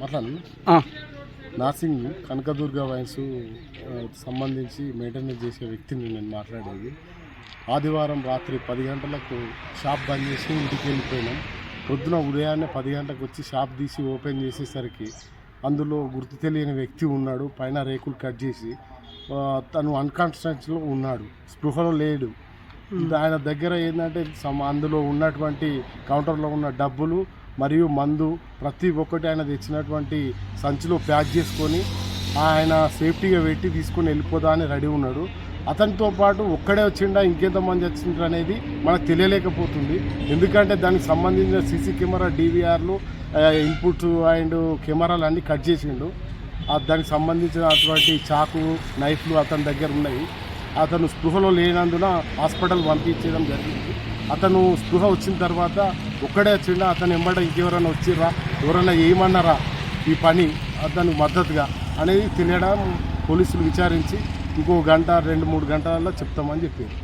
మాట్లాడు. నాసింగ్ కనకదుర్గ వయసు సంబంధించి మెయింటెనెన్స్ చేసే వ్యక్తిని నేను మాట్లాడేది. ఆదివారం రాత్రి 10 గంటలకు షాప్ బంద్ చేసి ఇంటికి వెళ్ళిపోయినాం. పొద్దున ఉదయాన్నే 10 గంటలకు వచ్చి షాప్ తీసి ఓపెన్ చేసేసరికి అందులో గుర్తు తెలియని వ్యక్తి ఉన్నాడు. పైన రేకులు కట్ చేసి తను అన్కాన్షియస్లో ఉన్నాడు, స్పృహలో లేడు. ఆయన దగ్గర ఏంటంటే అందులో ఉన్నటువంటి కౌంటర్లో ఉన్న డబ్బులు మరియు మందు ప్రతి ఒక్కటి ఆయన తెచ్చినటువంటి సంచిలో ప్యాక్ చేసుకొని ఆయన సేఫ్టీగా పెట్టి తీసుకొని వెళ్ళిపోదా అని రెడీ ఉన్నాడు. అతనితో పాటు ఒక్కడే వచ్చిండా ఇంకెంతమంది వచ్చిండ్రు అనేది మనకు తెలియలేకపోతుంది. ఎందుకంటే దానికి సంబంధించిన సీసీ కెమెరా DVRలు ఇన్పుట్స్ అండ్ కెమెరాలు అన్నీ కట్ చేసిండు. దానికి సంబంధించినటువంటి చాకు నైఫ్లు అతని దగ్గర ఉన్నాయి. అతను స్పృహలో లేనందున హాస్పిటల్ పంపించడం జరిగింది. అతను స్పృహ వచ్చిన తర్వాత ఒక్కడే వచ్చిండా, అతను ఎంబడ ఇంకెవరైనా వచ్చిర్రా, ఎవరైనా ఏమన్నారా ఈ పని అతను మద్దతుగా అనేది తెలియడం పోలీసులు విచారించి ఇంకో 1-2-3 గంటలలో చెప్తామని చెప్పారు.